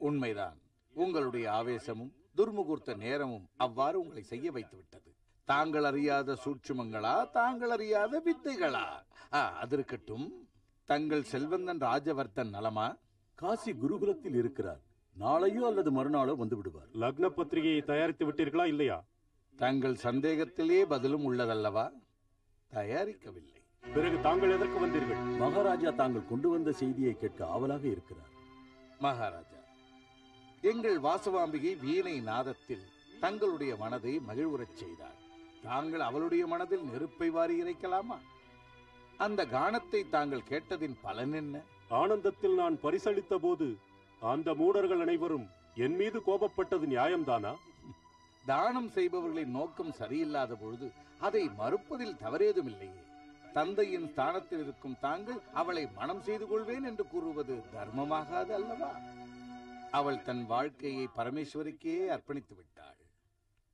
உண்மைதான். உங்களுடைய ஆவேசமும் துர்முகூர்த்த நேரமும் அவ்வாறு உங்களை செய்ய வைத்து விட்டது. தாங்கள் அறியாத சூட்சுமங்களா, தாங்கள் அறியாத வித்தைகளா? அது இருக்கட்டும். தங்கள் செல்வந்தன் ராஜவர்த்தன் நலமா? காசி குருகுலத்தில் இருக்கிறார். நாளையோ அல்லது மறுநாளோ வந்து விடுவார். லக்ன பத்திரிகையை தயாரித்து விட்டீர்களா இல்லையா? தங்கள் சந்தேகத்திலே பதிலும் உள்ளதல்லவா? தயாரிக்கவில்லை. பிறகு தாங்கள் எதற்கு வந்தீர்கள்? மகாராஜா தாங்கள் கொண்டு வந்த செய்தியை கேட்க ஆவலாக இருக்கிறார். மகாராஜா, எங்கள் வாசவாம்பிகை வீணை நாதத்தில் தங்களுடைய மனதை மகிழ்வுறச் செய்தார். தாங்கள் அவளுடைய மனதில் நெருப்பை வாரி இறைக்கலாமா? அந்த கானத்தை தாங்கள் கேட்டதின் பலன் என்ன? ஆனந்தத்தில் நான் பரிசளித்த போது அந்த மூடர்கள் அனைவரும் என் மீது கோபப்பட்டது நியாயம்தானா? தானம் செய்பவர்களின் நோக்கம் சரியில்லாத பொழுது அதை மறுப்பதில் தவறேதும் இல்லையே. தந்தையின் ஸ்தானத்தில் இருக்கும் தாங்கள் அவளை மனம் செய்து கொள்வேன் என்று கூறுவது தர்மமாகாது அல்லவா? அவள் தன் வாழ்க்கையை பரமேஸ்வரிக்கே அர்ப்பணித்து விட்டாள்.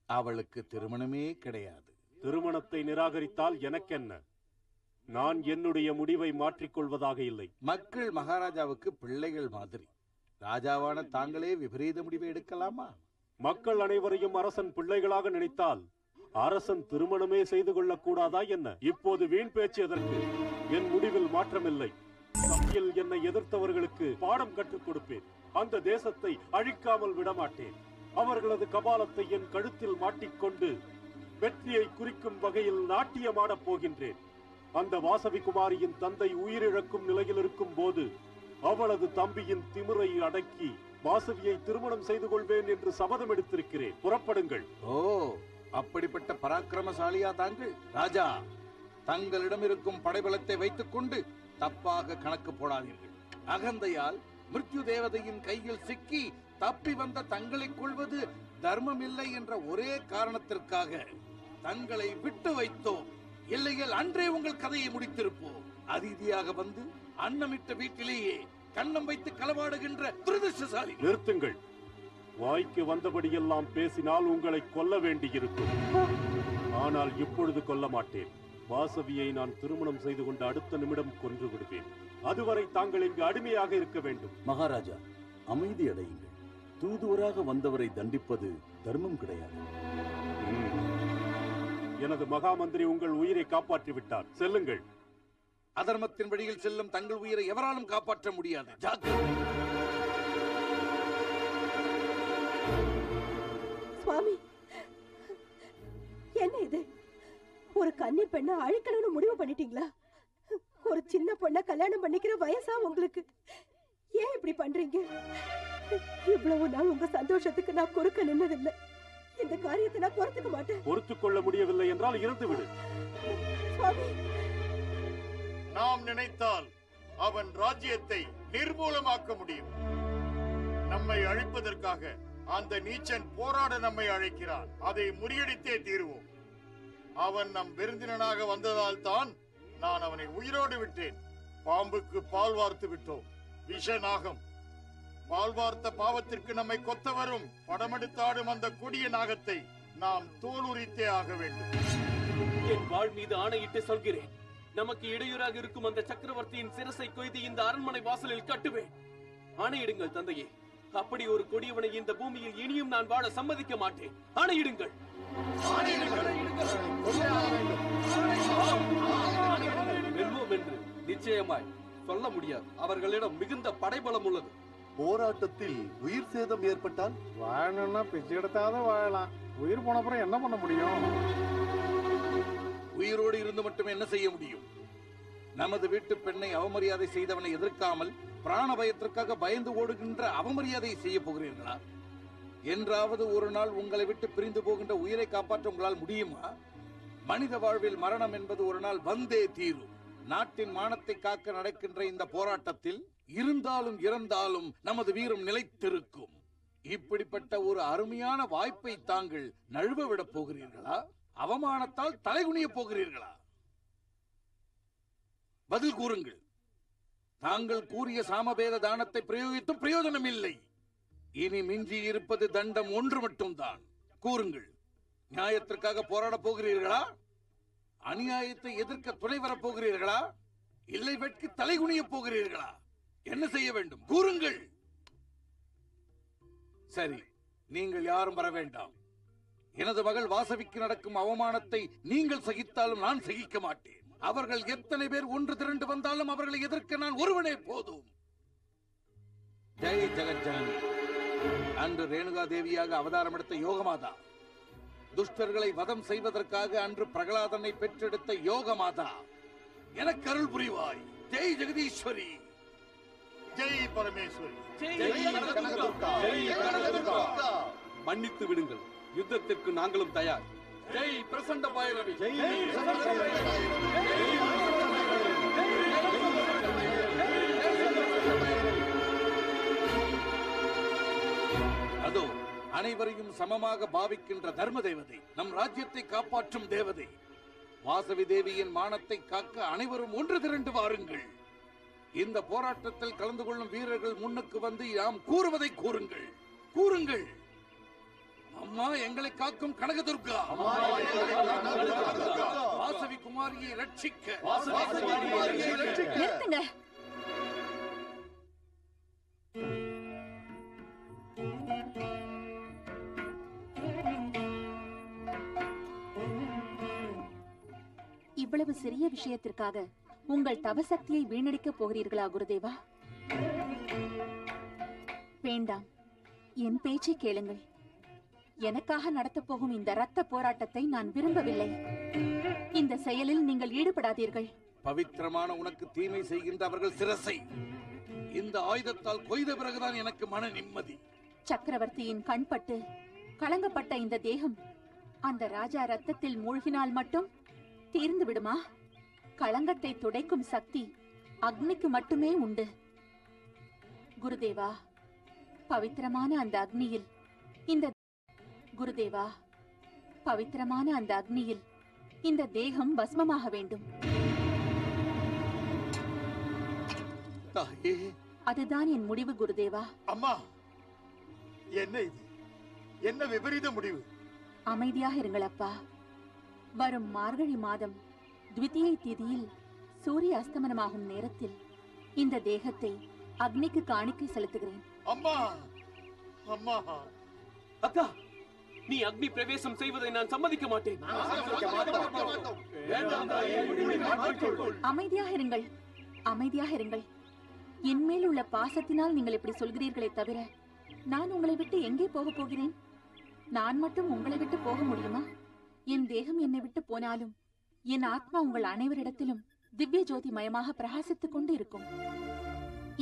அவளுக்கு திருமணமே கிடையாது. திருமணத்தை நிராகரித்தால் எனக்கென்ன? நான் என்னுடைய முடிவை மாற்றிக்கொள்வதாக இல்லை. மக்கள் மகாராஜாவுக்கு பிள்ளைகள் மாதிரி. ராஜாவான தாங்களே விபரீத முடிவை எடுக்கலாமா? மக்கள் அனைவரையும் அரசன் பிள்ளைகளாக நினைத்தால் அரசன் திருமணமே செய்து கொள்ளக் கூடாதா என்ன? இப்போது வீண் பேச்சு எதற்கு? என் முடிவில் மாற்றமில்லை. சபையில் என்னை எதிர்த்தவர்களுக்கு பாடம் கற்றுக் கொடுப்பேன். அந்த தேசத்தை அழிக்காமல் விடமாட்டேன். அவர்களது கபாலத்தை என் கழுத்தில் மாட்டிக்கொண்டு வெற்றியை குறிக்கும் வகையில் நாட்டியமாடப் போகின்றேன். அந்த வாசவி குமாரியின் தந்தை உயிரிழக்கும் நிலையில் இருக்கும் போது அவளது தம்பியின் திமிரை அடக்கி வாசவியை திருமணம் செய்து கொள்வேன் என்று சபதம் எடுத்திருக்கிறேன். புறப்படுங்கள். ஓ, அப்படிப்பட்ட பராக்கிரமசாலியா தாங்கள்? ராஜா, தங்களிடம் இருக்கும் படைபலத்தை வைத்துக் கொண்டு தப்பாக கணக்கு போடாதீர்கள். அகந்தையால் மிருத்யு தேவதையின் கையில் சிக்கி தப்பி வந்த தங்களை கொள்வது தர்மம் இல்லை என்ற ஒரே காரணத்திற்காக தங்களை விட்டு வைத்தோம். இல்லையில் அன்றே உங்கள் கதையை முடித்திருப்போம். அதிதியாக வந்து அன்னமிட்ட வீட்டிலேயே கண்ணம் வைத்து களவாடுகின்ற துரதிர்ஷ்டசாலி. நிறுத்துங்கள். வாய்க்கு வந்தபடியெல்லாம் பேசினால் உங்களை கொல்ல வேண்டியிருக்கும். ஆனால் இப்பொழுது கொல்ல மாட்டேன். வாசவியை நான் திருமணம் செய்து கொண்ட அடுத்த நிமிடம் கொன்று விடுவேன். அதுவரை தாங்கள் இங்கு அடிமையாக இருக்க வேண்டும். மகாராஜா, அமைதி அடையுங்கள். தூதுவராக வந்தவரை தண்டிப்பது தர்மம் கிடையாது. எனது மகாமந்திரி உங்கள் உயிரை காப்பாற்றி விட்டார். செல்லுங்கள். அதர்மத்தின் வழியில் செல்லும் தங்கள் உயிரை எவராலும் காப்பாற்ற முடியாது. சுவாமி, என்ன இது? ஒரு கன்னி பெண்ணை அழிக்கணும்னு முடிவு பண்ணிட்டீங்களா? ஒரு சின்ன பொண்ணை கல்யாணம் பண்ணிக்கிற வயசா உங்களுக்கு? ஏன் இப்படி பண்றீங்க? இவ்வளவு நாள் உங்க சந்தோஷத்துக்கு நான் குறுக்க நின்னதில்லை. இந்த காரியத்தை நான் பொறுத்துக்க மாட்டேன். பொறுத்துக் கொள்ள முடியவில்லை என்றால் இறந்து விடு. சுவாமி, நாம் நினைத்தால் அவன் ராஜ்யத்தை நிர்மூலமாக்க முடியும். நம்மை அழிப்பதற்காக அந்த நீச்சன் போராட நம்மை அழைக்கிறான். அதை முறியடித்தே தீருவோம். அவன் நம் விருந்தினனாக வந்ததால் தான் நான் அவனை உயிரோடு விட்டேன். பாம்புக்கு பால் வார்த்து விட்டோம். விஷநாகம் பால் வார்த்த பாவத்திற்கு நம்மை கொத்த வரும். படமெடுத்தாடும் அந்த கொடிய நாகத்தை நாம் தோல் உரித்தே ஆக வேண்டும். என் வாழ் மீது ஆணையிட்டு சொல்கிறேன், நமக்கு இடையூறாக இருக்கும் அந்த சக்கரவர்த்தியின் சிரசை கொய்து இந்த அரண்மனை வாசலில் கட்டுவேன். ஆணையிடுங்கள் தந்தையே. அப்படி ஒரு கொடியவனை இந்த பூமியில் இனியும் நான் வாழ சம்மதிக்க மாட்டேன். ஆணையிடுங்கள். வெல்வோம் என்று நிச்சயமாய் சொல்ல முடியாது. அவர்களிடம் மிகுந்த படைபலம் உள்ளது. போராட்டத்தில் உயிர் சேதம் ஏற்பட்டால் வாழணும்னா பிச்சை எடுத்தாதான் வாழலாம். உயிர் போன அப்புறம் என்ன பண்ண முடியும்? உயிரோடு இருந்து மட்டும் என்ன செய்ய முடியும்? நமது வீட்டு பெண்ணை அவமரியாதை செய்தவனை எதிர்க்காமல் பிராண பயத்திற்காக பயந்து ஓடுகின்ற அவமரியாதையை செய்ய போகிறீர்களா? என்றாவது ஒரு நாள் உங்களை விட்டு பிரிந்து போகின்ற உயிரை காப்பாற்ற உங்களால் முடியுமா? மனித வாழ்வில் மரணம் என்பது ஒரு நாள் வந்தே தீரும். நாட்டின் மானத்தை காக்க நடக்கின்ற இந்த போராட்டத்தில் இருந்தாலும் இறந்தாலும் நமது வீரம் நிலைத்திருக்கும். இப்படிப்பட்ட ஒரு அருமையான வாய்ப்பை தாங்கள் நழுவ விடப் போகிறீர்களா? அவமானத்தால் தலைகுனிய போகிறீர்களா? பதில் கூறுங்கள். தாங்கள் கூறிய சாமவேத தானத்தை பிரயோகித்தும் பிரயோஜனம் இல்லை. இனி மிஞ்சி இருப்பது தண்டம் ஒன்று மட்டும்தான். கூறுங்கள், நியாயத்திற்காக போராட போகிறீர்களா? அநியாயத்தை எதிர்க்க துணை வரப் போகிறீர்களா? இல்லை வெட்கி தலைகுனிய போகிறீர்களா? என்ன செய்ய வேண்டும்? கூறுங்கள். சரி, நீங்கள் யாரும் வர வேண்டாம். எனது மகள் வாசவிக்கு நடக்கும் அவமானத்தை நீங்கள் சகித்தாலும் நான் சகிக்க மாட்டேன். அவர்கள் எத்தனை பேர் ஒன்று திரண்டு வந்தாலும் அவர்களை எதிர்க்க நான் ஒருவனே போதும். ஜெய் ஜெகஜனனி. அன்று ரேணுகா தேவியாக அவதாரம் எடுத்த யோகமாதா, துஷ்டர்களை வதம் செய்வதற்காக அன்று பிரகலாதனை பெற்றெடுத்த யோகமாதா, எனக்கு அருள் புரிவாய். ஜெய் ஜெகதீஸ்வரி. ஜெய் பரமேஸ்வரி. மன்னித்து விடுங்கள், யுத்தத்திற்கு நாங்களும் தயார். ஜெய் பிரசண்ட பைரவி. அதோ அனைவரையும் சமமாக பாவிக்கின்ற தர்ம தேவதை, நம் ராஜ்யத்தை காப்பாற்றும் தேவதை வாசவி தேவியின் மானத்தை காக்க அனைவரும் ஒன்று திரண்டு வாருங்கள். இந்த போராட்டத்தில் கலந்து கொள்ளும் வீரர்கள் முன்னுக்கு வந்து நாம் கூறுவதை கூறுங்கள். கூறுங்கள். அம்மா எங்களை காக்கும் கனகதுர்கா, வாசவி குமாரியை ரட்சிக்க. நிறுத்துங்க. இவ்வளவு சிறிய விஷயத்திற்காக உங்கள் தவசக்தியை வீணடிக்கப் போகிறீர்களா குருதேவா? வேண்டாம், என் பேச்சை கேளுங்கள். எனக்காக நடத்தப் போகும் இந்த இரத்த போராட்டத்தை நான் விரும்பவில்லை. இந்த செயலில் நீங்கள் ஈடுபடாதீர்கள். பவித்திரமான உனக்கு தீமை செய்கின்ற அவர்கள் சிரசை இந்த ஆயுதத்தால் கொய்த பிறகுதான் எனக்கு மன நிம்மதி. சக்கரவர்த்தியின் கண்பட்டு கலங்கப்பட்ட இந்த தேகம் அந்த ராஜா ரத்தத்தில் மூழ்கினால் மட்டும் தீர்ந்து விடுமா? களங்கத்தை துடைக்கும் சக்தி அக்னிக்கு மட்டுமே உண்டு. குருதேவா, பவித்திரமான அந்த அக்னியில் இந்த குருதேவா, பவித்திரமான அந்த அக்னியில் இந்த தேகம் பஸ்மமாக வேண்டும். அதுதான் என் முடிவு குருதேவா. அம்மா, என்ன இது? என்ன விபரீத முடிவு? அமைதியாக இருங்கள் அப்பா. வரும் மார்கழி மாதம் த்விதியை திதியில் சூரிய அஸ்தமனமாகும் நேரத்தில் இந்த தேகத்தை அக்னிக்கு காணிக்கை செலுத்துகிறேன். அம்மா, அம்மா. அக்கா, நீ அக்னி பிரவேசம் செய்வதை நான் சம்மதிக்க மாட்டேன். அமைதியாக இருங்கள், அமைதியாக இருங்கள். என் மேல் உள்ள பாசத்தினால் நீங்கள் இப்படி சொல்கிறீர்களே தவிர நான் உங்களை விட்டு எங்கே போக போகிறேன்? நான் மட்டும் உங்களை விட்டு போக முடியுமா? என் தேகம் என்னை விட்டு போனாலும் என் ஆத்மா உங்கள் அனைவரிடத்திலும் திவ்ய ஜோதி மயமாக பிரகாசித்துக் கொண்டு இருக்கும்.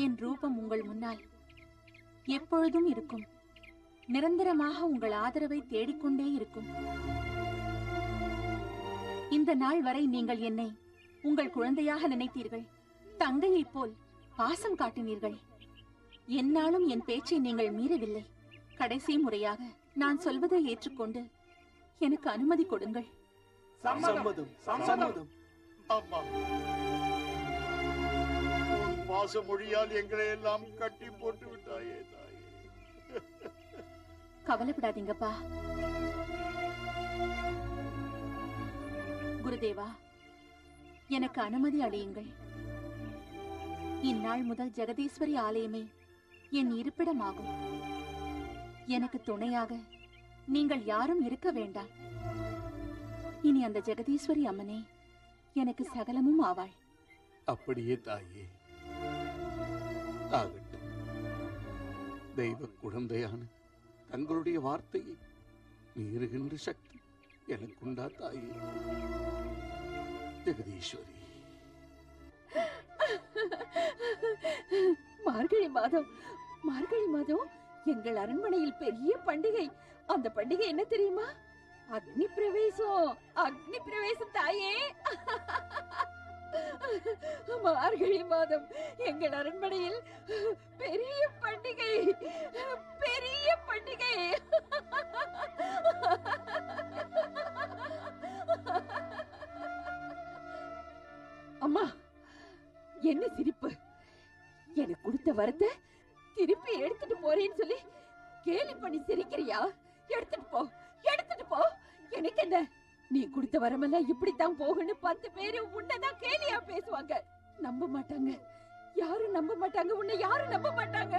என் ரூபம் உங்கள் முன்னால் எப்பொழுதும் இருக்கும். நிரந்தரமாக உங்கள் ஆதரவை தேடிக்கொண்டே இருக்கும். இந்த நாள் வரை நீங்கள் என்னை உங்கள் குழந்தையாக நினைத்தீர்கள். தங்கையைப் போல் பாசம் காட்டினீர்கள். என்னாலும் என் பேச்சை நீங்கள் மீறவில்லை. கடைசி முறையாக நான் சொல்வதை ஏற்றுக்கொண்டு எனக்கு அனுமதி கொடுங்கள். சம்மதம், சம்மதம். அம்மா, உன் பாச மொழியால் எங்களை எல்லாம் கட்டி போட்டு விட்டாயே தாயே. கவலைப்படாதீங்கப்பா. குருதேவா, எனக்கு அனுமதி அளியுங்கள். இந்நாள் முதல் ஜெகதீஸ்வரி ஆலயமே என் இருப்பிடமாகும். எனக்கு துணையாக நீங்கள் யாரும் இருக்க வேண்டாம். இனி அந்த ஜெகதீஸ்வரி அம்மனே எனக்கு சகலமும் ஆவாள். அப்படியே தாயே, ஆகட்டும். தெய்வ குழந்தையான தங்களுடைய வார்த்தையை மீறுகின்ற சக்தி எனக்குண்டா தாயே? ஜெகதீஸ்வரி. மார்கழி மாதம், மார்கழி மாதம் எங்கள் அரண்மனையில் பெரிய பண்டிகை. அந்த பண்டிகை என்ன தெரியுமா? அக்னி பிரவேசம். அக்னி பிரவேசம் தாயே. மார்கழி மாதம் எங்கள் அரண்மனையில் பெரிய பண்டிகை, பெரிய பண்டிகை. அம்மா, என்ன சிரிப்பு? எனக்கு கொடுத்த வரத்தை திருப்பி எடுத்துட்டு போறேன்னு சொல்லி கேலி பண்ணி சிரிக்கிறியா? எடுத்துட்டு போ, எடுத்துட்டு போ. எனக்கு என்ன, நீ கொடுத்த வரமெல்லாம் இப்படித்தான் போகணும் 10 பேரு உன்னதான் கேலியா பேசுவாங்க. நம்ப மாட்டாங்க, யாரும் நம்ப மாட்டாங்க. உன்னை யாரும் நம்ப மாட்டாங்க.